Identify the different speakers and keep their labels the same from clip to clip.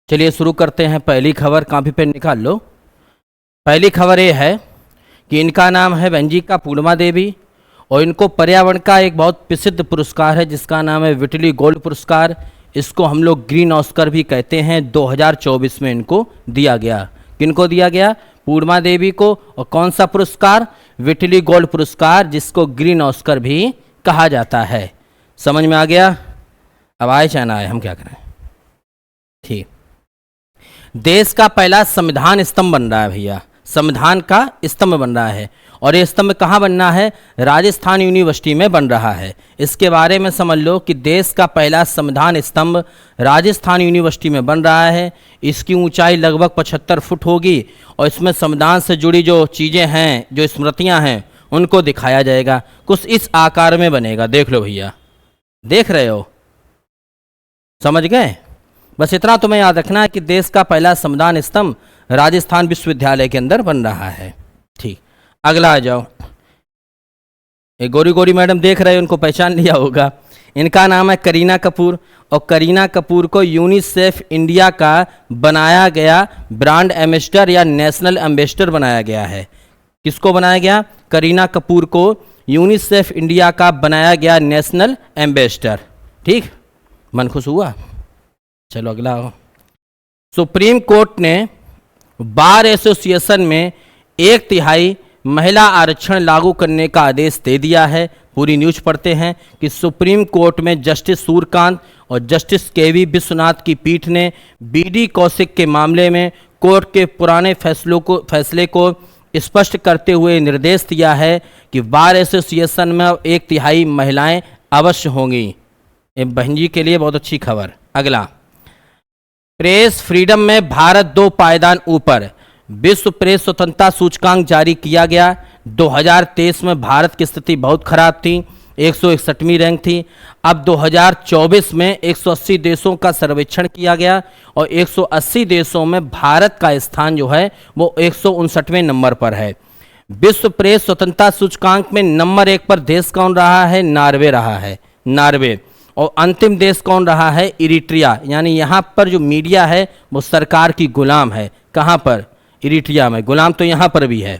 Speaker 1: चलिए शुरू करते हैं। पहली खबर कॉपी पेन निकाल लो। पहली खबर ये है कि इनका नाम है वेंजिका पूर्णिमा देवी और इनको पर्यावरण का एक बहुत प्रसिद्ध पुरस्कार है जिसका नाम है विटली गोल्ड पुरस्कार। इसको हम लोग ग्रीन ऑस्कर भी कहते हैं। 2024 में इनको दिया गया। किनको दिया गया? पूर्णिमा देवी को। और कौन सा पुरस्कार? विटली गोल्ड पुरस्कार, जिसको ग्रीन ऑस्कर भी कहा जाता है। समझ में आ गया? अब आए चाहे ना आए, हम क्या करें। ठीक, देश का पहला संविधान स्तंभ बन रहा है भैया। संविधान का स्तंभ बन रहा है और ये स्तंभ कहाँ बनना है? राजस्थान यूनिवर्सिटी में बन रहा है। इसके बारे में समझ लो कि देश का पहला संविधान स्तंभ राजस्थान यूनिवर्सिटी में बन रहा है। इसकी ऊंचाई लगभग 75 फुट होगी और इसमें संविधान से जुड़ी जो चीज़ें हैं, जो स्मृतियां हैं, उनको दिखाया जाएगा। कुछ इस आकार में बनेगा। देख लो भैया, देख रहे हो? समझ गए? बस इतना तुम्हें याद रखना है कि देश का पहला संविधान स्तंभ राजस्थान विश्वविद्यालय के अंदर बन रहा है। ठीक, अगला आ जाओ। ये गोरी गोरी मैडम देख रहे हो, उनको पहचान लिया होगा। इनका नाम है करीना कपूर और करीना कपूर को यूनिसेफ इंडिया का बनाया गया ब्रांड एम्बेसडर या नेशनल एम्बेसडर बनाया गया है। किसको बनाया गया? करीना कपूर को यूनिसेफ इंडिया का बनाया गया नेशनल एम्बेसडर। ठीक, मन खुश हुआ? चलो अगला हो। सुप्रीम कोर्ट ने बार एसोसिएशन में 1/3 महिला आरक्षण लागू करने का आदेश दे दिया है। पूरी न्यूज पढ़ते हैं कि सुप्रीम कोर्ट में जस्टिस सूर्यकांत और जस्टिस केवी विश्वनाथ की पीठ ने बीडी कौशिक के मामले में कोर्ट के पुराने फैसले को स्पष्ट करते हुए निर्देश दिया है कि बार एसोसिएशन में 1/3 महिलाएं अवश्य होंगी। ये बहन जी के लिए बहुत अच्छी खबर। अगला, प्रेस फ्रीडम में भारत 2 पायदान ऊपर। विश्व प्रेस स्वतंत्रता सूचकांक जारी किया गया। 2023 में भारत की स्थिति बहुत खराब थी, 161वीं रैंक थी। अब 2024 में 180 देशों का सर्वेक्षण किया गया और 180 देशों में भारत का स्थान जो है वो 159वें नंबर पर है। विश्व प्रेस स्वतंत्रता सूचकांक में नंबर 1 पर देश कौन रहा है? नॉर्वे रहा है, नॉर्वे। और अंतिम देश कौन रहा है? इरिट्रिया। यानी यहाँ पर जो मीडिया है वो सरकार की गुलाम है। कहाँ पर? इरिट्रिया में। गुलाम तो यहाँ पर भी है।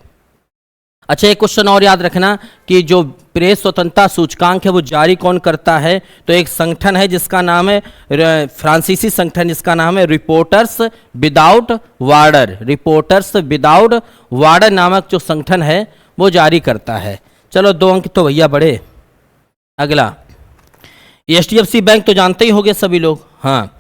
Speaker 1: अच्छा, एक क्वेश्चन और याद रखना कि जो प्रेस स्वतंत्रता सूचकांक है वो जारी कौन करता है? तो एक संगठन है जिसका नाम है, फ्रांसीसी संगठन जिसका नाम है reporters without border. Reporters without border नामक जो संगठन है वो जारी करता है। चलो 2 अंक तो भैया बढ़े। अगला, HDFC बैंक तो जानते ही होंगे सभी लोग। हाँ,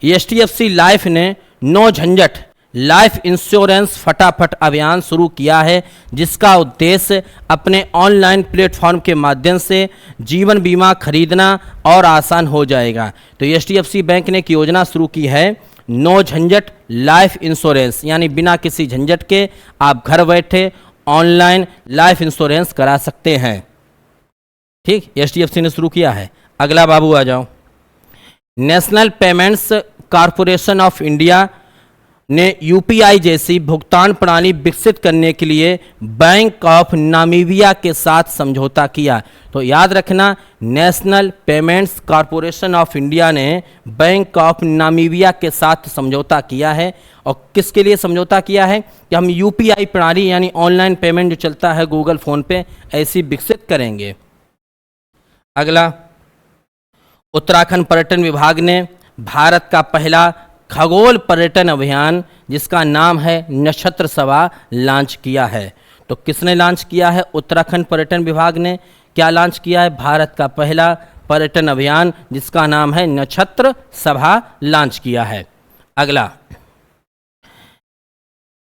Speaker 1: HDFC लाइफ ने नो झंझट लाइफ इंश्योरेंस फटाफट अभियान शुरू किया है, जिसका उद्देश्य अपने ऑनलाइन प्लेटफॉर्म के माध्यम से जीवन बीमा खरीदना और आसान हो जाएगा। तो HDFC बैंक ने एक योजना शुरू की है, नो झंझट लाइफ इंश्योरेंस, यानी बिना किसी झंझट के आप घर बैठे ऑनलाइन लाइफ इंश्योरेंस करा सकते हैं। ठीक, HDFC ने शुरू किया है। अगला बाबू आ जाओ। National payments corporation of India ने UPI जैसी भुगतान प्रणाली विकसित करने के लिए बैंक ऑफ नामीबिया के साथ समझौता किया। तो याद रखना, national payments corporation of India ने बैंक ऑफ नामीबिया के साथ समझौता किया है। और किसके लिए समझौता किया है? कि हम UPI प्रणाली यानी ऑनलाइन पेमेंट जो चलता है गूगल फोन पे, ऐसी विकसित करेंगे। अगला, उत्तराखंड पर्यटन विभाग ने भारत का पहला खगोल पर्यटन अभियान जिसका नाम है नक्षत्र सभा लॉन्च किया है। तो किसने लॉन्च किया है? उत्तराखंड पर्यटन विभाग ने। क्या लॉन्च किया है? भारत का पहला पर्यटन अभियान जिसका नाम है नक्षत्र सभा लॉन्च किया है। अगला,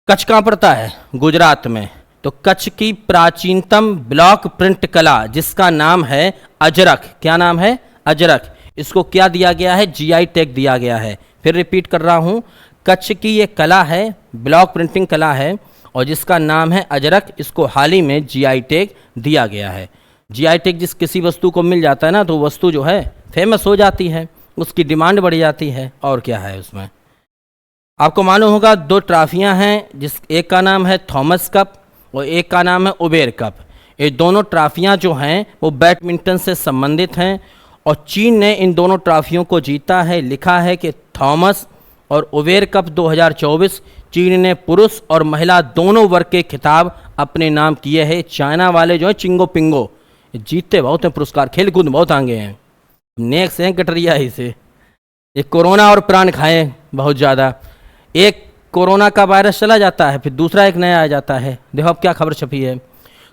Speaker 1: कच्छ कहाँ पड़ता है? गुजरात में। तो कच्छ की प्राचीनतम ब्लॉक प्रिंट कला जिसका नाम है अजरक। क्या नाम है? अजरक। इसको क्या दिया गया है? GI टैग दिया गया है। फिर रिपीट कर रहा हूँ, कच्छ की ये कला है, ब्लॉक प्रिंटिंग कला है और जिसका नाम है अजरक, इसको हाल ही में GI टैग दिया गया है। GI टैग जिस किसी वस्तु को मिल जाता है ना, तो वस्तु जो है फेमस हो जाती है, उसकी डिमांड बढ़ जाती है। और क्या है उसमें? आपको मालूम होगा 2 ट्रॉफियाँ हैं, एक का नाम है थॉमस कप और एक का नाम है उबेर कप। ये दोनों ट्रॉफियाँ जो हैं वो बैडमिंटन से संबंधित हैं और चीन ने इन दोनों ट्रॉफियों को जीता है। लिखा है कि थॉमस और उबेर कप 2024 चीन ने पुरुष और महिला दोनों वर्ग के खिताब अपने नाम किए हैं। चाइना वाले जो है चिंगो पिंगो जीतते बहुत हैं पुरस्कार, खेल कूद बहुत आगे हैं, नेक्स्ट हैं कटरिया ही से। एक कोरोना और प्राण खाए बहुत ज़्यादा, एक कोरोना का वायरस चला जाता है फिर दूसरा एक नया आ जाता है। देखो अब क्या खबर छपी है,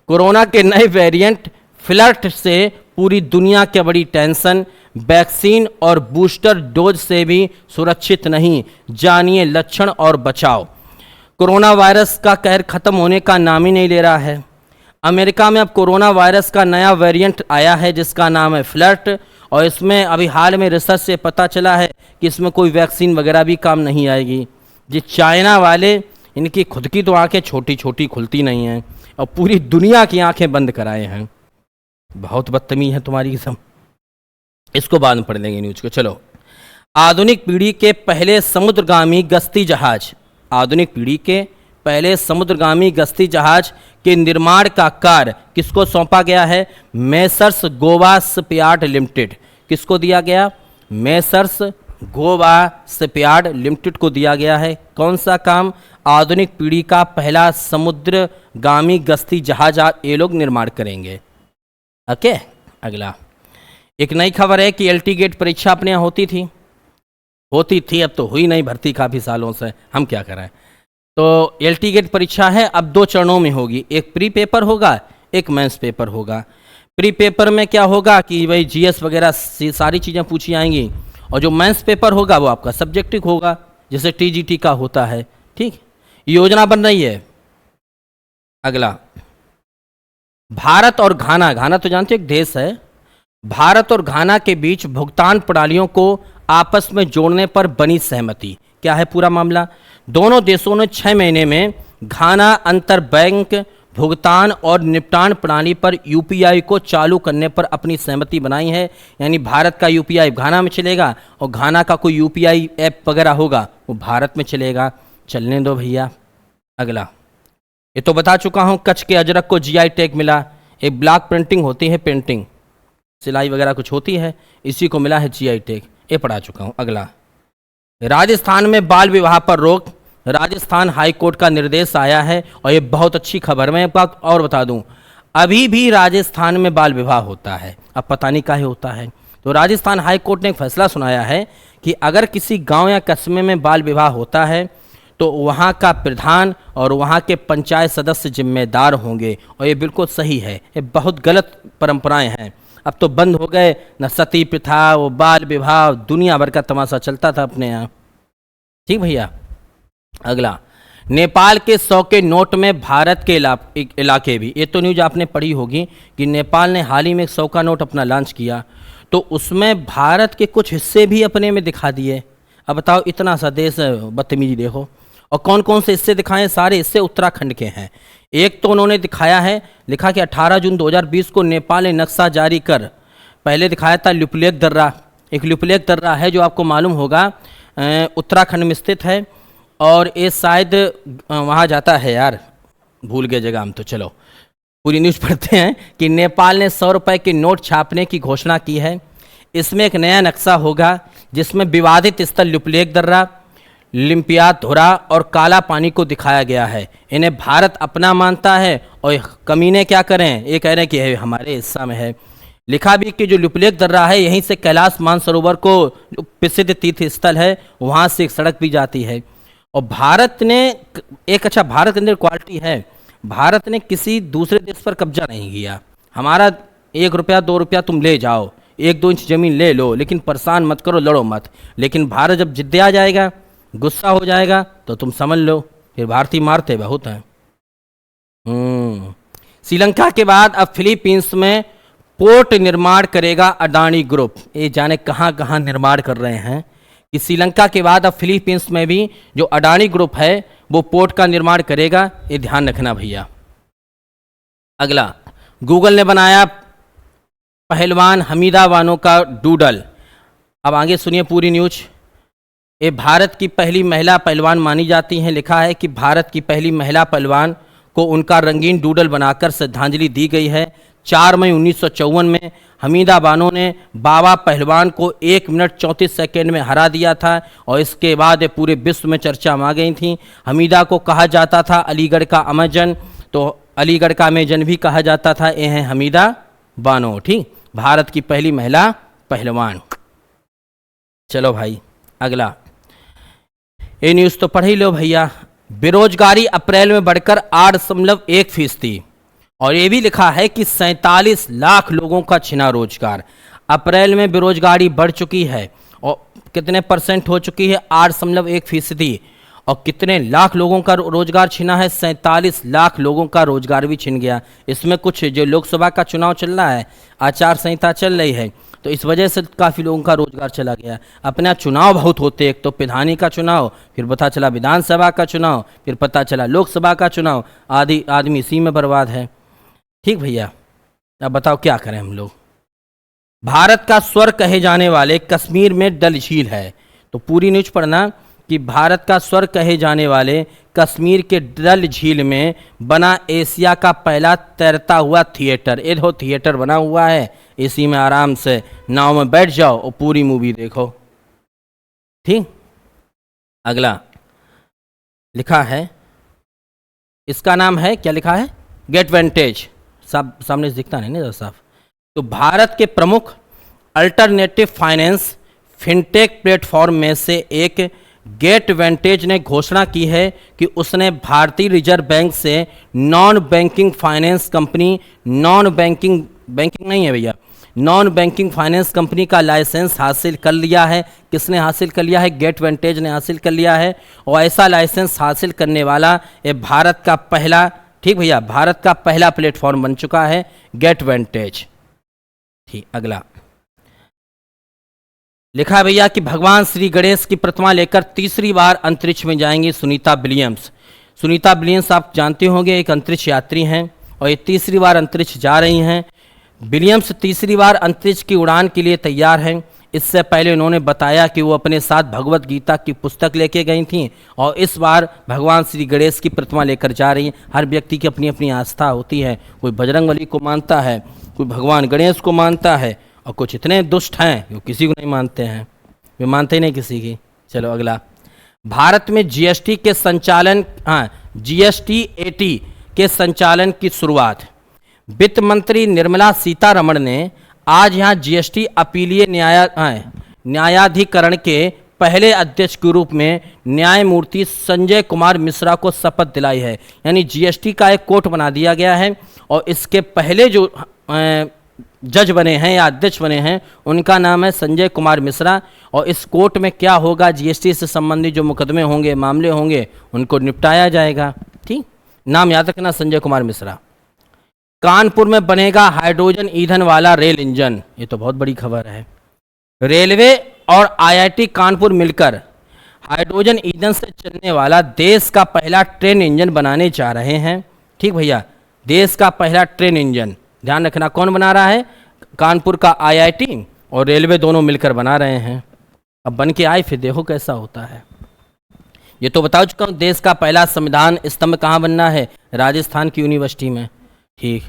Speaker 1: कोरोना के नए वेरिएंट फ्लर्ट से पूरी दुनिया की बड़ी टेंशन, वैक्सीन और बूस्टर डोज से भी सुरक्षित नहीं, जानिए लक्षण और बचाव। कोरोना वायरस का कहर खत्म होने का नाम ही नहीं ले रहा है। अमेरिका में अब कोरोना वायरस का नया वेरिएंट आया है जिसका नाम है फ्लर्ट, और इसमें अभी हाल में रिसर्च से पता चला है कि इसमें कोई वैक्सीन वगैरह भी काम नहीं आएगी। जी चाइना वाले, इनकी खुद की तो आंखें छोटी छोटी खुलती नहीं हैं और पूरी दुनिया की आंखें बंद कराए हैं। बहुत बदतमीज है तुम्हारी किस्म। इसको बाद में पढ़ लेंगे न्यूज को। चलो, आधुनिक पीढ़ी के पहले समुद्रगामी गश्ती जहाज, आधुनिक पीढ़ी के पहले समुद्रगामी गश्ती जहाज के निर्माण का कार्य किसको सौंपा गया है? Messrs Goa shipyard limited. किसको दिया गया? मेसर्स गोवा शिपयार्ड लिमिटेड को दिया गया है। कौन सा काम? आधुनिक पीढ़ी का पहला समुद्रगामी गश्ती जहाज ये लोग निर्माण करेंगे। ओके, अगला एक नई खबर है कि एलटी गेट परीक्षा अपने यहाँ होती थी, अब तो हुई नहीं, भर्ती काफ़ी सालों से, हम क्या करें। तो एलटी गेट परीक्षा है, अब 2 चरणों में होगी, एक प्री पेपर होगा, एक मेंस पेपर होगा। प्री पेपर में क्या होगा कि भाई जीएस वगैरह सारी चीज़ें पूछी आएंगी, और जो मेंस पेपर होगा वो आपका सब्जेक्टिव होगा, जैसे टीजीटी का होता है। ठीक, योजना बन रही है। अगला, भारत और घाना, घाना तो जानते हो एक देश है, भारत और घाना के बीच भुगतान प्रणालियों को आपस में जोड़ने पर बनी सहमति। क्या है पूरा मामला? दोनों देशों ने 6 महीने में घाना अंतर बैंक भुगतान और निपटान प्रणाली पर यूपीआई को चालू करने पर अपनी सहमति बनाई है। यानी भारत का यूपीआई घाना में चलेगा और घाना का कोई यूपीआई ऐप वगैरह होगा वो भारत में चलेगा। चलने दो भैया। अगला, ये तो बता चुका हूँ, कच्छ के अजरक को जीआई टैग मिला। एक ब्लॉक प्रिंटिंग होती है, पेंटिंग सिलाई वगैरह कुछ होती है, इसी को मिला है जीआई टैग, ये पढ़ा चुका हूँ। अगला, राजस्थान में बाल विवाह पर रोक, राजस्थान हाई कोर्ट का निर्देश आया है, और ये बहुत अच्छी खबर। मैं एक बात और बता दूं, अभी भी राजस्थान में बाल विवाह होता है, अब पता नहीं काहे होता है। तो राजस्थान हाई कोर्ट ने एक फैसला सुनाया है कि अगर किसी गांव या कस्बे में बाल विवाह होता है तो वहां का प्रधान और वहां के पंचायत सदस्य जिम्मेदार होंगे, और ये बिल्कुल सही है। ये बहुत गलत परंपराएं हैं, अब तो बंद हो गए, न सती प्रथा, वो बाल विवाह, दुनिया भर का तमाशा चलता था अपने यहाँ। ठीक भैया। अगला, नेपाल के 100 के नोट में भारत के इलाके भी। ये तो न्यूज आपने पढ़ी होगी कि नेपाल ने हाल ही में 100 का नोट अपना लॉन्च किया, तो उसमें भारत के कुछ हिस्से भी अपने में दिखा दिए। अब बताओ, इतना सा देश, बदतमीजी देखो। और कौन कौन से हिस्से दिखाए? सारे हिस्से उत्तराखंड के हैं। एक तो उन्होंने दिखाया है, लिखा कि 18 जून 2020 को नेपाल ने नक्शा जारी कर, पहले दिखाया था लिपुलेख दर्रा। एक लिपुलेख दर्रा है जो आपको मालूम होगा उत्तराखंड में स्थित है, और ये शायद वहाँ जाता है, यार भूल गए जगह हम। तो चलो पूरी न्यूज़ पढ़ते हैं कि नेपाल ने 100 रुपये के नोट छापने की घोषणा की है। इसमें एक नया नक्शा होगा जिसमें विवादित स्थल लिपुलेख दर्रा, लिम्पियात धुरा और काला पानी को दिखाया गया है। इन्हें भारत अपना मानता है, और कमीने क्या करें, ये कह रहे हैं कि हमारे हिस्सा में है। लिखा भी कि जो लिपुलेख दर्रा है, यहीं से कैलाश मानसरोवर को प्रसिद्ध तीर्थ स्थल है, वहाँ से एक सड़क भी जाती है। और भारत ने एक, अच्छा भारत के अंदर क्वालिटी है, भारत ने किसी दूसरे देश पर कब्जा नहीं किया। हमारा 1 रुपया 2 रुपया तुम ले जाओ, 1-2 इंच जमीन ले लो, लेकिन परेशान मत करो, लड़ो मत। लेकिन भारत जब जिद्दे आ जाएगा, गुस्सा हो जाएगा, तो तुम समझ लो फिर भारतीय मारते बहुत हैं। श्रीलंका के बाद अब फिलीपींस में पोर्ट निर्माण करेगा अडानी ग्रुप। ये जाने कहाँ कहाँ निर्माण कर रहे हैं कि श्रीलंका के बाद अब फिलीपींस में भी जो अडानी ग्रुप है वो पोर्ट का निर्माण करेगा, ये ध्यान रखना भैया। अगला, गूगल ने बनाया पहलवान हमीदा बानो का डूडल। अब आगे सुनिए पूरी न्यूज। ये भारत की पहली महिला पहलवान मानी जाती हैं। लिखा है कि भारत की पहली महिला पहलवान को उनका रंगीन डूडल बनाकर श्रद्धांजलि दी गई है। 4 मई 1954 में हमीदा बानो ने बाबा पहलवान को 1 मिनट 34 सेकेंड में हरा दिया था और इसके बाद ये पूरे विश्व में चर्चा में आ गई थी। हमीदा को कहा जाता था अलीगढ़ का अमेजन, तो अलीगढ़ का अमेजन भी कहा जाता था। ये हैं हमीदा बानो, ठीक, भारत की पहली महिला पहलवान। चलो भाई अगला, ये न्यूज़ तो पढ़ ही लो भैया। बेरोजगारी अप्रैल में बढ़कर 8.1% और ये भी लिखा है कि 47 लाख लोगों का छिना रोजगार। अप्रैल में बेरोजगारी बढ़ चुकी है और कितने परसेंट हो चुकी है? 8.1%। और कितने लाख लोगों का रोजगार छिना है? 47 लाख लोगों का रोजगार भी छिन गया। इसमें कुछ जो लोकसभा का चुनाव चल रहा है, आचार संहिता चल रही है, तो इस वजह से काफ़ी लोगों का रोजगार चला गया। अपना चुनाव बहुत होते, एक तो प्रधानी का चुनाव, फिर पता चला विधानसभा का चुनाव, फिर पता चला लोकसभा का चुनाव, आदमी इसी में बर्बाद है। ठीक भैया, अब बताओ क्या करें हम लोग। भारत का स्वर्ग कहे जाने वाले कश्मीर में डल झील है, तो पूरी न्यूज पढ़ना कि भारत का स्वर्ग कहे जाने वाले कश्मीर के डल झील में बना एशिया का पहला तैरता हुआ थिएटर। ये देखो थिएटर बना हुआ है, इसी में आराम से नाव में बैठ जाओ और पूरी मूवी देखो। ठीक, अगला लिखा है, इसका नाम है क्या लिखा है? गेट वेंटेज। सब सामने से दिखता नहीं ना साफ। तो भारत के प्रमुख अल्टरनेटिव फाइनेंस फिनटेक प्लेटफॉर्म में से एक गेट वेंटेज ने घोषणा की है कि उसने भारतीय रिजर्व बैंक से non banking finance company, non banking नहीं है भैया, नॉन बैंकिंग फाइनेंस कंपनी का लाइसेंस हासिल कर लिया है। किसने हासिल कर लिया है? गेट वेंटेज ने हासिल कर लिया है। और ऐसा लाइसेंस हासिल करने वाला ये भारत का पहला, ठीक भैया, भारत का पहला प्लेटफॉर्म बन चुका है गेट वेंटेज। ठीक, अगला लिखा है भैया कि भगवान श्री गणेश की प्रतिमा लेकर तीसरी बार अंतरिक्ष में जाएंगी सुनीता विलियम्स। सुनीता विलियम्स आप जानते होंगे एक अंतरिक्ष यात्री हैं और ये तीसरी बार अंतरिक्ष जा रही हैं। विलियम्स तीसरी बार अंतरिक्ष की उड़ान के लिए तैयार हैं। इससे पहले उन्होंने बताया कि वो अपने साथ भगवत गीता की पुस्तक लेके गई थीं और इस बार भगवान श्री गणेश की प्रतिमा लेकर जा रही हैं। हर व्यक्ति की अपनी अपनी आस्था होती है, कोई बजरंगबली को मानता है, कोई भगवान गणेश को मानता है और कुछ इतने दुष्ट हैं जो किसी को नहीं मानते हैं, वे मानते ही नहीं किसी की। चलो अगला, भारत में जीएसटी के संचालन, GST-80 के संचालन की शुरुआत। वित्त मंत्री निर्मला सीतारमण ने आज यहाँ जीएसटी अपीलीय न्यायाधिकरण के पहले अध्यक्ष के रूप में न्यायमूर्ति संजय कुमार मिश्रा को शपथ दिलाई है। यानी जीएसटी का एक कोर्ट बना दिया गया है और इसके पहले जो जज बने हैं या अध्यक्ष बने हैं उनका नाम है संजय कुमार मिश्रा। और इस कोर्ट में क्या होगा, जीएसटी से संबंधित जो मुकदमे होंगे, मामले होंगे, उनको निपटाया जाएगा। ठीक, नाम याद रखना, संजय कुमार मिश्रा। कानपुर में बनेगा हाइड्रोजन ईंधन वाला रेल इंजन, ये तो बहुत बड़ी खबर है। रेलवे और IIT कानपुर मिलकर हाइड्रोजन ईंधन से चलने वाला देश का पहला ट्रेन इंजन बनाने जा रहे हैं। ठीक भैया, देश का पहला ट्रेन इंजन, ध्यान रखना कौन बना रहा है? कानपुर का IIT और रेलवे दोनों मिलकर बना रहे हैं। अब बन के आए, फिर देखो कैसा होता है। ये तो बता चुका हूँ, देश का पहला संविधान स्तंभ कहाँ बनना है? राजस्थान की यूनिवर्सिटी में। ठीक,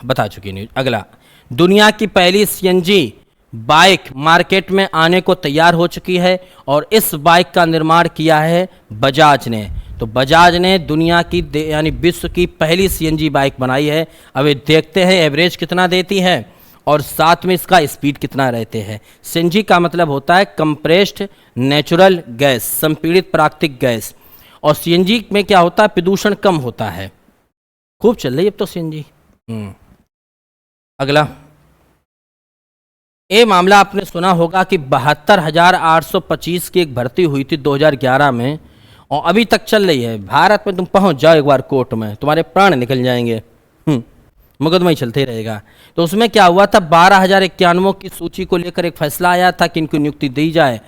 Speaker 1: बता चुकी न्यूज। अगला, दुनिया की पहली CNG बाइक मार्केट में आने को तैयार हो चुकी है और इस बाइक का निर्माण किया है बजाज ने। तो बजाज ने दुनिया की यानी विश्व की पहली CNG बाइक बनाई है। अब ये देखते हैं एवरेज कितना देती है और साथ में इसका स्पीड कितना रहते हैं। CNG का मतलब होता है कंप्रेस्ड नेचुरल गैस, संपीड़ित प्राकृतिक गैस। और CNG में क्या होता है? प्रदूषण कम होता है। खूब चल रही है अब तो CNG। अगला, ये मामला आपने सुना होगा कि 72,825 की एक भर्ती हुई थी 2011 में और अभी तक चल रही है। भारत में तुम पहुंच जाओ एक बार कोर्ट में, तुम्हारे प्राण निकल जाएंगे, मुकदमा ही चलते रहेगा। तो उसमें क्या हुआ था, 12,091 की सूची को लेकर एक फैसला आया था कि इनको नियुक्ति दी जाए।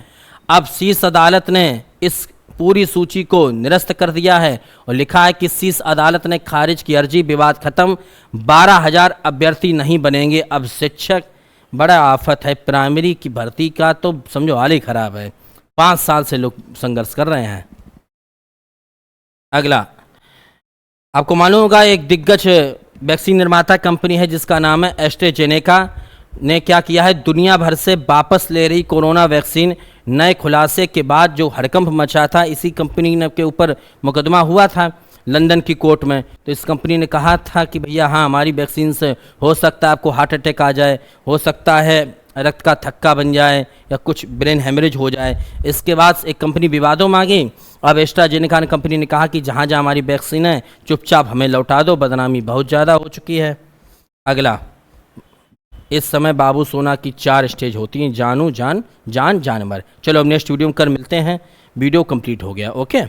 Speaker 1: अब शीर्ष अदालत ने इस पूरी सूची को निरस्त कर दिया है और लिखा है कि शीर्ष अदालत ने खारिज की अर्जी, विवाद खत्म, 12,000 अभ्यर्थी नहीं बनेंगे अब शिक्षक। बड़ा आफत है प्राइमरी की भर्ती का, तो समझो हाल ही खराब है। 5 साल से लोग संघर्ष कर रहे हैं। अगला, आपको मालूम होगा एक दिग्गज वैक्सीन निर्माता कंपनी है जिसका नाम है एस्ट्राजेनेका ने क्या किया है, दुनिया भर से वापस ले रही कोरोना वैक्सीन। नए खुलासे के बाद जो हड़कंप मचा था, इसी कंपनी ने के ऊपर मुकदमा हुआ था लंदन की कोर्ट में। तो इस कंपनी ने कहा था कि भैया हाँ, हमारी वैक्सीन से हो सकता है आपको हार्ट अटैक आ जाए, हो सकता है रक्त का थक्का बन जाए या कुछ ब्रेन हेमरेज हो जाए। इसके बाद एक कंपनी विवादों में आ गई। अब एस्ट्राजेनेका कंपनी ने कहा कि जहाँ जहाँ हमारी वैक्सीन है चुपचाप हमें लौटा दो, बदनामी बहुत ज़्यादा हो चुकी है। अगला, इस समय बाबू सोना की 4 स्टेज होती हैं, जानू, जान, जान, जानवर। चलो अब नेक्स्ट वीडियो में कर मिलते हैं। वीडियो कंप्लीट हो गया, ओके।